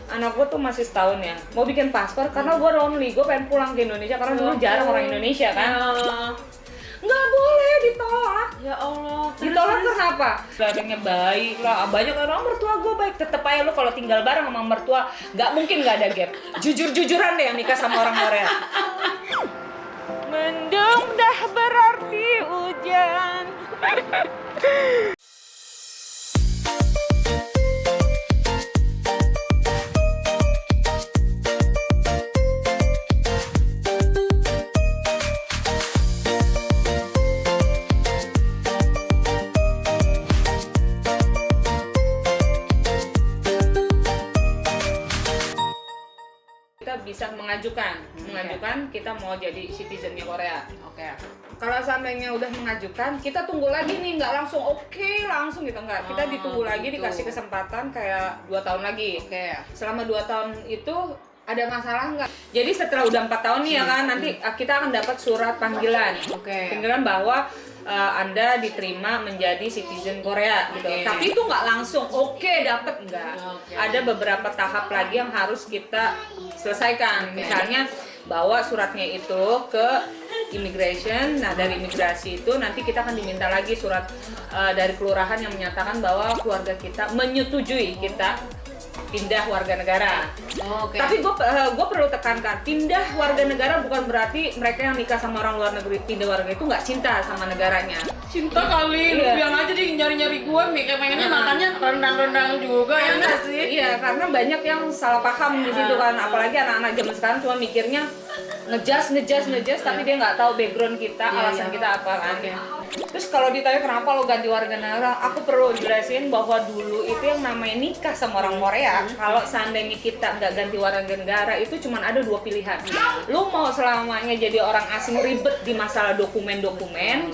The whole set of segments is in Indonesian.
Anak gue tuh masih setahun ya, mau bikin paspor karena gue lonely, gue pengen pulang ke Indonesia karena dulu jarang orang Indonesia kan. Nggak boleh ditolak. Ya Allah. Ditolak kenapa? Belakangnya baik lah, banyak orang mertua gue baik. Tetep aja lu kalau tinggal bareng sama mertua, nggak mungkin nggak ada gap. Jujur-jujuran deh yang nikah sama orang Korea. Mendung dah berarti hujan. Kita bisa mengajukan kita mau jadi citizennya Korea. Oke. Kalau seandainya udah mengajukan, kita tunggu lagi nih, nggak langsung langsung gitu, nggak. Kita ditunggu lagi, gitu. dikasih kesempatan kayak 2 tahun lagi. Oke. Selama 2 tahun itu ada masalah nggak? Jadi setelah udah 4 tahun nih ya kan, nanti kita akan dapat surat panggilan. Oke. Panggilan bahwa Anda diterima menjadi citizen Korea gitu. Oke. Tapi itu nggak langsung dapet nggak. Oke. Ada beberapa tahap lagi yang harus kita selesaikan. Oke. Misalnya bawa suratnya itu ke immigration. Nah, dari imigrasi itu nanti kita akan diminta lagi surat dari kelurahan yang menyatakan bahwa keluarga kita menyetujui kita pindah warga negara. Oke. Tapi gue perlu tekankan, pindah warga negara bukan berarti mereka yang nikah sama orang luar negeri pindah warga itu nggak cinta sama negaranya. Cinta kali, lu Iya. bilang aja deh nyari-nyari gue, pengennya makannya rendang-rendang juga ya nggak sih? Iya, karena banyak yang salah paham di situ kan, apalagi anak-anak zaman sekarang cuma mikirnya ngejas, tapi dia nggak tahu background kita, alasan kita apa kan. Terus kalau ditanya kenapa lo ganti warga negara, aku perlu jelasin bahwa dulu itu yang namanya nikah sama orang Korea, kalau seandainya kita nggak ganti warga negara itu cuma ada 2 pilihan. Lo mau selamanya jadi orang asing ribet di masalah dokumen,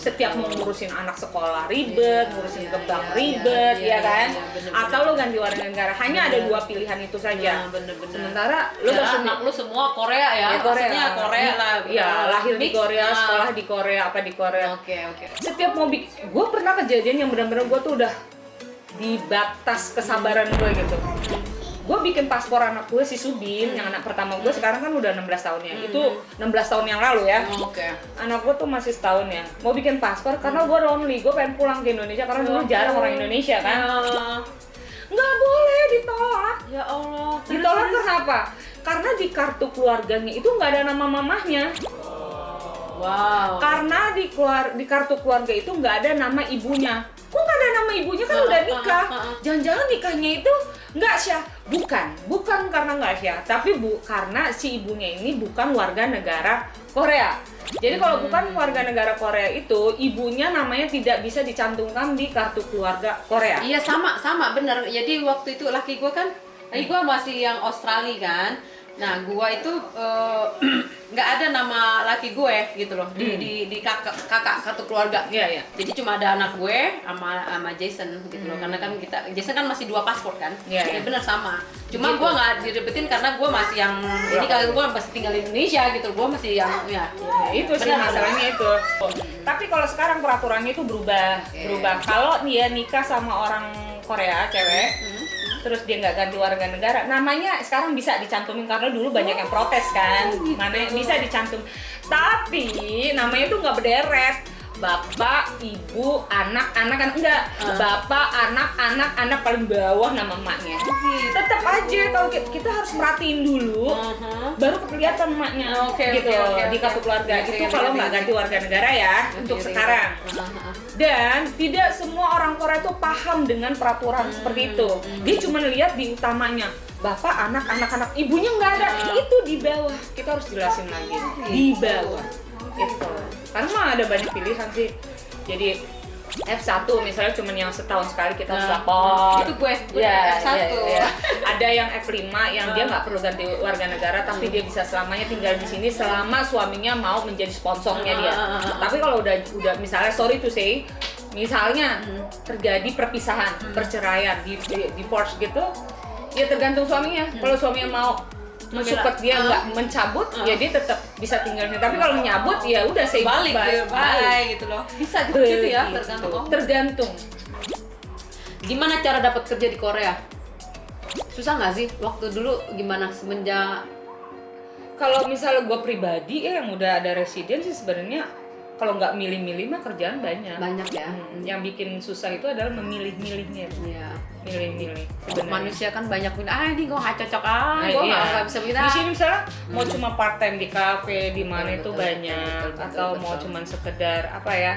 setiap mau ngurusin anak sekolah ribet, ngurusin ke bank ribet, ya kan? Atau lo ganti warga negara, hanya ada 2 pilihan itu saja. Bener-bener. Sementara lo anak lu semua Korea ya? Maksudnya Korea lah. Iya, lahir di Mix. Korea, sekolah di Korea, apa di Korea. Oke. Setiap mau gue pernah kejadian yang benar-benar gue tuh udah di batas kesabaran gue gitu. Gue bikin paspor anak gue si Subin, yang anak pertama gue sekarang kan udah 16 tahun ya. Itu 16 tahun yang lalu ya. Oke. Anak gue tuh masih setahun ya. Mau bikin paspor karena gue lonely, gue pengen pulang ke Indonesia karena dulu jarang orang Indonesia kan. Nggak boleh ditolak. Ya Allah. Ditolak kenapa? Karena di kartu keluarganya itu nggak ada nama mamahnya. Wow. Karena di kartu keluarga itu nggak ada nama ibunya. Kok nggak ada nama ibunya kan udah nikah? Jangan-jangan nikahnya itu nggak syah? Bukan karena nggak syah, tapi karena si ibunya ini bukan warga negara Korea. Jadi kalau bukan warga negara Korea itu, ibunya namanya tidak bisa dicantumkan di kartu keluarga Korea. Iya sama bener. Jadi waktu itu laki gue masih yang Australia kan. Nah gue itu nggak ada nama laki gue gitu loh di kakak kartu keluarga. Iya. Jadi cuma ada anak gue sama Jason gitu loh. Karena kan Jason kan masih 2 paspor kan. Iya. Bener sama. Cuma Gitu. gue nggak direbetin karena gue masih yang ini kalau gue masih tinggal di Indonesia gitu. Gue masih yang ya. Itu sih masalahnya itu. Tapi kalau sekarang peraturannya itu berubah. Kalau dia nikah sama orang Korea cewek, terus dia nggak ganti warga negara, namanya sekarang bisa dicantumin karena dulu banyak yang protes kan, mana bisa dicantum. Tapi namanya itu nggak berderet. Bapak, ibu, anak kan enggak. Bapak, anak paling bawah nama emaknya. Tetap aja kalau kita harus merhatiin dulu, baru kelihatan emaknya gitu di kartu keluarga. Itu kalau nggak ganti warga negara ya untuk sekarang. Dan tidak semua orang Korea itu paham dengan peraturan seperti itu. Dia cuma lihat di utamanya. Bapak, anak, ibunya nggak ada. Itu di bawah. Kita harus jelasin lagi. Di bawah. Gitu. Karena mah ada banyak pilihan sih. Jadi F1 misalnya cuma yang setahun sekali kita harus lapor. Itu gue Ya, F1. ya. Ada yang F5 yang dia nggak perlu ganti warga negara tapi dia bisa selamanya tinggal di sini selama suaminya mau menjadi sponsornya dia. Tapi kalau udah misalnya sorry to say, misalnya terjadi perpisahan, perceraian, divorce gitu, ya tergantung suaminya. Kalau suaminya mau mensupport dia nggak mencabut, ya dia tetap bisa tinggalnya. Tapi kalau menyabut, ya udah say balik gitu loh. Bisa gitu ya, tergantung. Tergantung. Gimana cara dapat kerja di Korea? Susah nggak sih waktu dulu gimana semenjak? Kalau misalnya gue pribadi ya yang udah ada residen sih sebenarnya kalau nggak milih-milih mah kerjaan banyak. Banyak ya. Yang bikin susah itu adalah memilih-milihnya. Iya. Milih-milih. Manusia kan banyak bilang, ini gue nggak cocok, gue iya. nggak bisa bilang. Di sini misalnya mau cuma part time di kafe di mana itu Betul, banyak, betul, atau mau betul. cuma sekedar apa ya?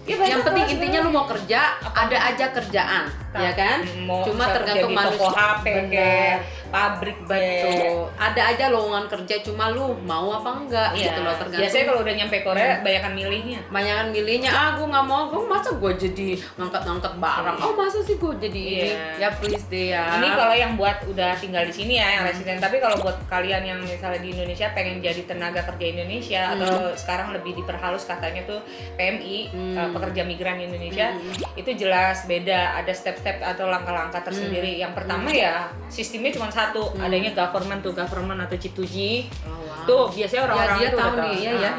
Ya, Yang penting lah intinya lu mau kerja, ada aja kerjaan, ya kan? Mau Cuma bisa tergantung kerja di toko manusia. HP kayak pabrik Betul. Ada aja lowongan kerja, cuma lu mau apa enggak Iya. gitu loh, tergantung. Biasanya kalau udah nyampe Korea banyakan milihnya. Banyakan milihnya, gue nggak mau, gue masa gue jadi ngangkat-ngangkat barang, Iya. masa sih gue jadi ini, Iya. ya please deh ya. Ini kalau yang buat udah tinggal di sini ya, yang residen. Tapi kalau buat kalian yang misalnya di Indonesia pengen jadi tenaga kerja Indonesia atau sekarang lebih diperhalus katanya tuh PMI, pekerja migran Indonesia, itu jelas beda. Ada step-step atau langkah-langkah tersendiri. Yang pertama ya sistemnya cuma satu, adanya government to government atau C2G. Oh, wow. Tuh biasanya orang-orang Ya, dia tuh tahu udah nih, ya.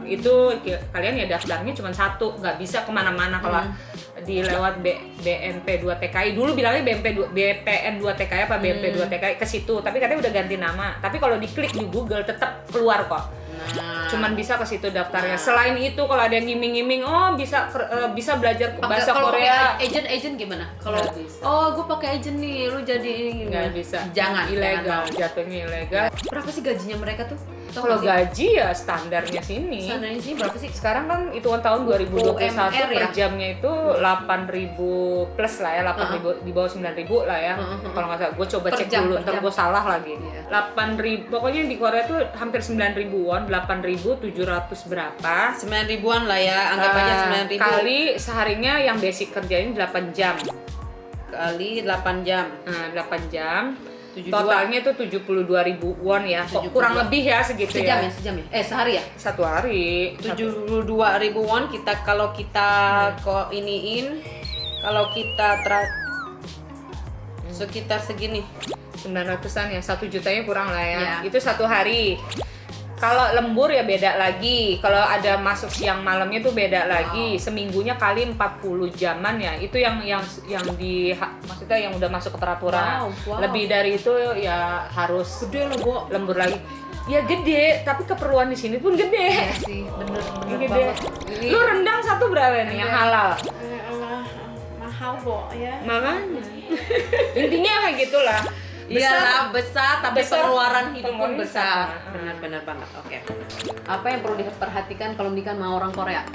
itu kalian ya daftarnya cuma satu, nggak bisa kemana-mana kalau di lewat BNP 2 TKI. Dulu bilangnya BPN 2 TKI apa BNP 2 TKI ke situ, tapi katanya udah ganti nama. Tapi kalau diklik di Google tetap keluar kok. Cuman bisa ke situ daftarnya. Selain itu kalau ada yang ngiming-ngiming, bisa belajar bahasa Kalau Korea. pakai agent gimana? Kalau Nggak bisa. gue pakai agent nih, lu jadi ini. Nggak bisa. Jangan Ilegal, jangan. jatuhnya ilegal. Berapa sih gajinya mereka tuh? Tahu Kalau nggak sih? gaji ya standarnya sini. Standarnya sih berapa sih? Sekarang kan hitungan tahun 2021 UMR per ya? jamnya itu 8.000 plus lah ya, 8.000 di bawah 9.000 lah ya. Kalau nggak salah, gue coba Per cek jam, dulu, per ntar jam. gue salah lagi. Iya. 8.000, pokoknya di Korea tuh hampir 9.000 won, 8.700 berapa. 9 ribuan lah ya, anggap aja 9 ribu Kali seharinya yang basic kerjain 8 jam. kali 8 jam. Nah, 8 jam. 72. Totalnya tuh 72.000 won ya. 72. Kurang lebih ya segitu Sejam ya. ya, sejam ya? Sehari ya? Satu hari. 72 ribu won kalau kita kok iniin, kalau kita sekitar segini. 900-an ya, 1 jutanya kurang lah ya. Ya. Itu satu hari. Kalau lembur ya beda lagi. Kalau ada masuk siang malamnya tuh beda lagi. Seminggunya kali 40 jaman ya. Itu yang maksudnya yang udah masuk ke peraturan. Wow. Lebih dari itu ya harus Gede loh, Bo. lembur lagi. Ya gede, tapi keperluan di sini pun gede. Iya sih, bener Gede. banget. Ini Lu rendang satu berapa nih yang halal? mahal, Bo, ya. Makanya. Intinya kayak gitulah. Iyalah, besar tapi besar, pengeluaran hidup pun pengeluaran besar. besar. Benar-benar banget. Oke. Apa yang perlu diperhatikan kalau menikah sama orang Korea?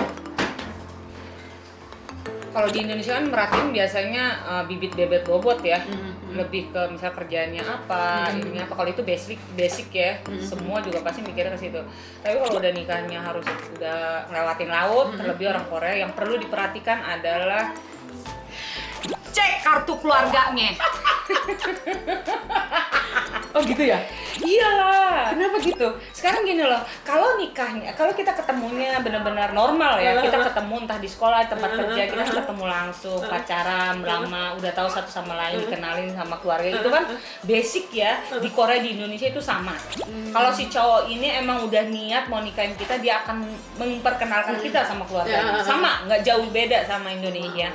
Kalau di Indonesia kan merhatiin biasanya bibit bebet bobot ya, Mhm. lebih ke misal kerjaannya apa, ininya apa. Kalau itu basic ya, semua juga pasti mikirnya ke situ. Tapi kalau udah nikahnya harus udah ngelewatin laut, terlebih orang Korea, yang perlu diperhatikan adalah cek kartu keluarganya. Oh gitu ya? Iyalah. Kenapa gitu? Sekarang gini loh, kalau nikahnya, kalau kita ketemunya benar-benar normal ya, kita ketemu entah di sekolah, tempat kerja, kita ketemu langsung, pacaran, lama, udah tahu satu sama lain, dikenalin sama keluarga, itu kan basic ya, di Korea, di Indonesia itu sama. Kalau si cowok ini emang udah niat mau nikahin kita, dia akan memperkenalkan kita sama keluarganya. Sama, nggak jauh beda sama Indonesia.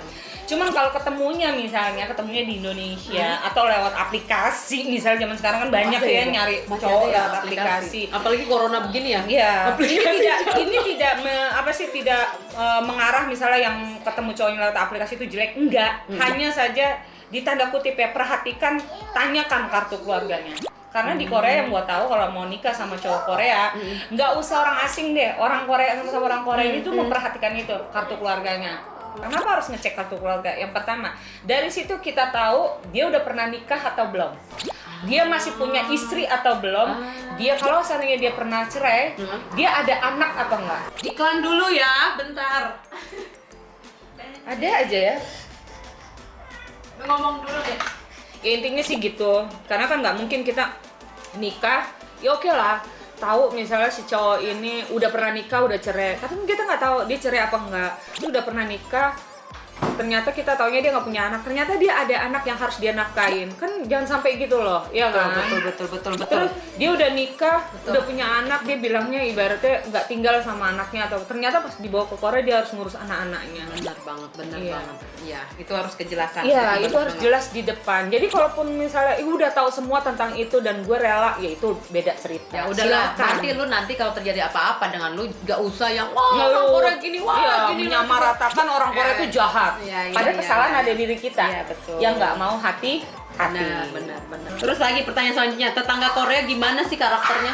Cuman kalau ketemunya di Indonesia atau lewat aplikasi, misalnya zaman sekarang kan banyak ya nyari cowok lewat aplikasi. Apalagi corona begini ya? Iya. Ini tidak mengarah misalnya yang ketemu cowoknya lewat aplikasi itu jelek, enggak. Hanya saja di tanda kutip ya, perhatikan, tanyakan kartu keluarganya. Karena di Korea yang gua tahu kalau mau nikah sama cowok Korea, nggak usah orang asing deh, orang Korea sama orang Korea itu memperhatikan itu kartu keluarganya. Kenapa harus ngecek kartu keluarga? Yang pertama, dari situ kita tahu dia udah pernah nikah atau belum. Dia masih punya istri atau belum. Dia kalau seandainya dia pernah cerai, dia ada anak atau enggak. Iklan dulu ya, bentar. Ada aja ya. Ngomong dulu deh. Ya intinya sih gitu. Karena kan nggak mungkin kita nikah, ya oke lah. Tahu misalnya si cowok ini udah pernah nikah, udah cerai, tapi kita nggak tahu dia cerai apa enggak. Dia udah pernah nikah, ternyata kita taunya dia nggak punya anak, ternyata dia ada anak yang harus dia nafkain. Kan jangan sampai gitu loh, ya kan? Betul. Terus dia udah nikah, Betul. udah punya anak, dia bilangnya ibaratnya nggak tinggal sama anaknya, atau ternyata pas dibawa ke Korea dia harus ngurus anak-anaknya. Benar banget. Iya. Iya, itu harus kejelasan. Iya, Betul itu harus banget. jelas di depan. Jadi kalaupun misalnya ibu udah tahu semua tentang itu dan gue rela, ya itu beda cerita. Ya udahlah, Silakan. nanti lu nanti kalau terjadi apa-apa dengan lu gak usah yang wah orang Ngeluh. Korea gini, wah Iya, gini menyamaratakan orang Korea itu jahat. Iya, iya, Padahal iya, kesalahan iya. ada di diri kita. Iya, betul. Yang nggak mau hati. Benar. Terus lagi pertanyaan selanjutnya, tetangga Korea gimana sih karakternya?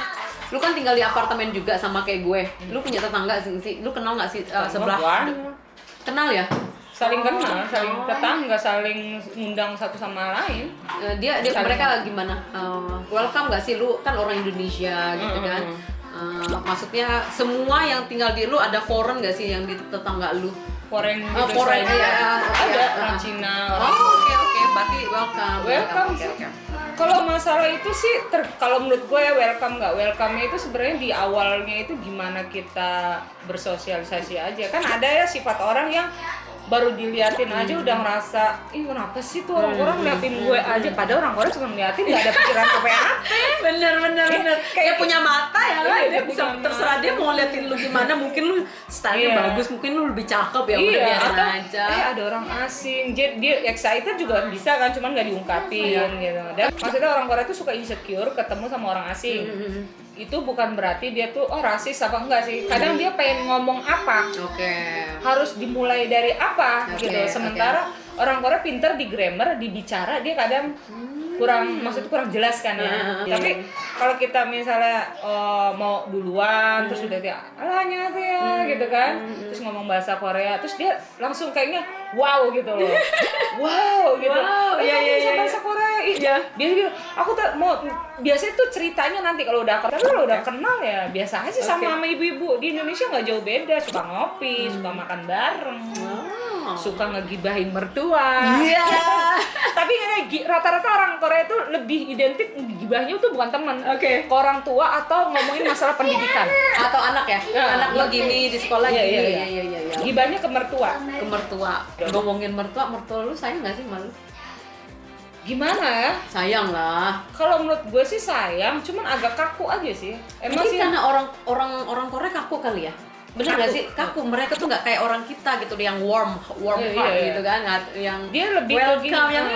Lu kan tinggal di apartemen juga sama kayak gue. Lu punya tetangga sih? Lu kenal nggak sih sebelah? Banyak. Kenal ya? Saling kenal, saling tetangga, saling ngundang satu sama lain. Dia Saling mereka gimana? Welcome nggak sih? Lu kan orang Indonesia gitu kan? Maksudnya semua yang tinggal di lu ada foreign nggak sih yang di tetangga lu? Foreign gitu. Foreign ya. Ada orang Cina. Oke. Berarti welcome. Welcome sih. Kalau masalah itu sih, kalau menurut gue ya welcome nggak welcome itu sebenarnya di awalnya itu gimana kita bersosialisasi aja. Kan ada ya sifat orang yang baru diliatin aja udah ngerasa, ih kenapa sih tuh orang-orang liatin gue aja, padahal orang Korea cuma ngeliatin nggak ada pikiran apa-apa. Bener. Dia punya mata ya kan? Iya, Dia bisa punya terserah dia mau liatin lu gimana. Mungkin lu stylenya Iya. bagus, mungkin lu lebih cakep ya. Udah Iya, biarin atau aja. ada orang asing, jadi dia excited juga bisa kan, cuman nggak diungkapin gitu. Dan maksudnya orang Korea tuh suka insecure ketemu sama orang asing. Itu bukan berarti dia tuh rasis apa enggak sih. Kadang dia pengen ngomong apa, Oke. harus dimulai dari apa Oke, gitu. Sementara orang Korea pinter di grammar, di bicara dia kadang kurang, maksudnya kurang jelas kan ya. Tapi kalau kita misalnya mau duluan terus udah dia annyeonghaseyo gitu kan, terus ngomong bahasa Korea, terus dia langsung kayaknya wow gitu loh. Wow gitu. Wow, iya, Kamu iya, bisa iya. bahasa Korea. Iya. Dia gitu, aku tuh mau biasanya tuh ceritanya nanti kalau udah kenal, kalau udah kenal ya biasa aja sama ibu-ibu di Indonesia nggak jauh beda, suka ngopi, suka makan bareng. Suka ngegibahin mertua. Iya. Tapi rata-rata orang Korea itu lebih identik gibahnya tuh bukan teman. Ke orang tua atau ngomongin masalah pendidikan. Atau anak ya? Anak lo gini di sekolah Iya, gini. iya. Iya. Gibahnya ke mertua. Ke mertua. Ngomongin mertua lu sayang nggak sih malu? Gimana ya? Sayang lah. Kalau menurut gue sih sayang, cuman agak kaku aja sih. Emang Mungkin sih karena orang Korea kaku kali ya. Bener nggak sih? Kaku. Mereka tuh nggak kayak orang kita gitu yang warm Iya, heart iya. gitu kan, yang dia lebih ke welcome, gini. yang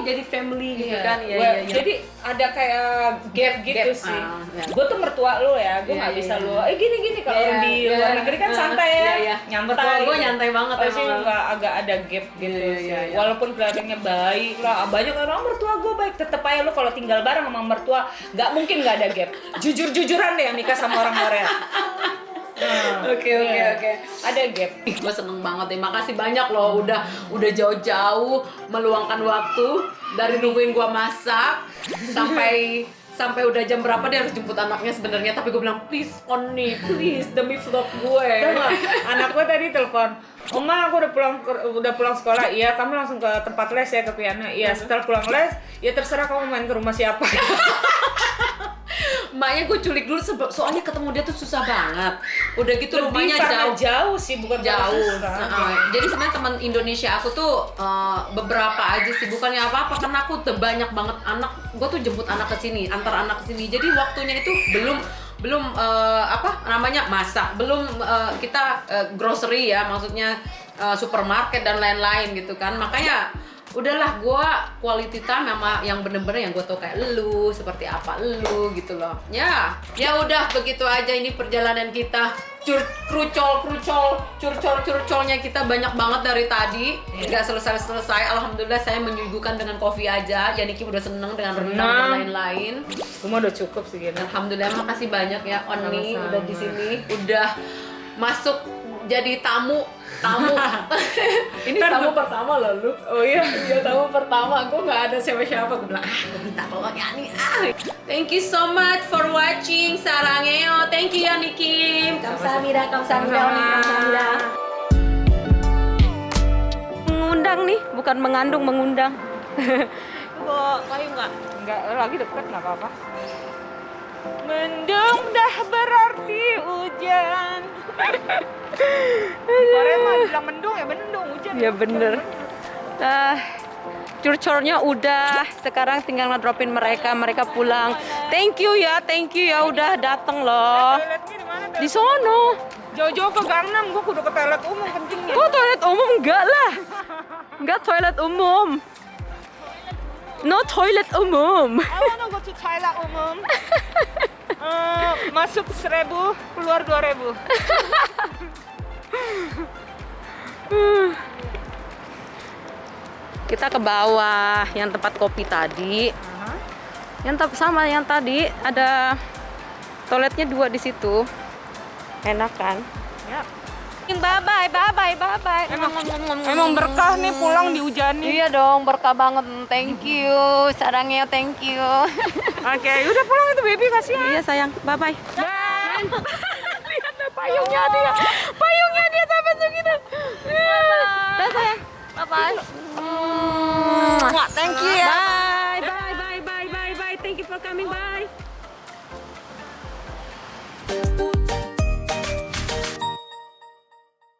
jadi family gitu Iya. kan. Iya. Jadi ada kayak gap gitu Gap, sih. ya. Gue tuh mertua lo ya, gue Iya, nggak iya, bisa iya. lo. Gini kalau Iya, di iya. luar negeri kan santai ya, Iya. nyantai. Mertua gue nyantai banget Kalau sih emang. nggak agak ada gap gitu Iya, sih. iya, iya. Walaupun kelihatannya baik lah, banyak orang mertua gue baik, tetep aja lo kalau tinggal bareng sama mertua nggak mungkin nggak ada gap. Jujur-jujuran deh yang nikah sama orang Korea. Oke. Ada gap. Gue seneng banget deh, makasih banyak loh udah jauh-jauh meluangkan waktu dari nungguin gue masak sampai udah jam berapa dia harus jemput anaknya sebenarnya, tapi gue bilang please Oni, please demi vlog gue. Anak gue tadi telepon, Oma aku udah pulang sekolah. Iya, kamu langsung ke tempat les ya, ke piano. Iya, setelah pulang les, ya terserah kamu main ke rumah siapa. Emaknya gue culik dulu soalnya ketemu dia tuh susah banget. Udah gitu rumahnya jauh sih, bukan jauh. susah. Jadi sebenarnya teman Indonesia aku tuh beberapa aja sih, bukannya apa-apa karena aku tuh banyak banget anak. Gue tuh jemput anak ke sini, antar anak ke sini. Jadi waktunya itu belum masak, belum kita grocery ya, maksudnya supermarket dan lain-lain gitu kan. Makanya udahlah, gue quality time sama yang bener-bener yang gue tau kayak lu, seperti apa lu gitu loh. Ya udah begitu aja ini perjalanan kita. Curcolnya kita banyak banget dari tadi, nggak selesai. Alhamdulillah saya menyuguhkan dengan kopi aja. Yaniki udah seneng dengan rendang dan lain-lain. Gue udah cukup sih gitu. Alhamdulillah, makasih banyak ya Oni Sama-sama. udah di sini, udah masuk jadi tamu. Ini tamu pertama loh lu. Oh iya. Dia tamu pertama, gue nggak ada siapa-siapa. Gue bilang gue minta tolong Yani. Thank you so much for watching. Sarangeo. Thank you Yani Kim. Kamsahamnida. Mengundang nih, bukan mengandung, mengundang. Bawa kayu nggak? Enggak, lagi deket nggak apa-apa. Mendung dah berarti hujan. Korea mah bilang mendung ya mendung, hujan. Ya bener. Curcornya udah, sekarang tinggal ngedropin mereka pulang. Thank you ya udah dateng loh. Toiletnya di mana? Di sono. Jauh-jauh ke Gangnam, gua kudu ke toilet umum pentingnya. Kok toilet umum? Enggak lah. Enggak toilet umum. No toilet umum. I wanna go to toilet umum. Masuk 1.000, keluar 2.000. Kita ke bawah yang tempat kopi tadi. Yang sama yang tadi ada toiletnya 2 di situ. Enak kan? Ya. Bye bye. Emang berkah nih pulang dihujani. Iya dong, berkah banget. Thank you. Sarangnya thank you. Oke, udah pulang itu baby, kasihan. Iya sayang. Bye bye. Bye. Lihat payungnya dia. Payungnya dia sampai segitu.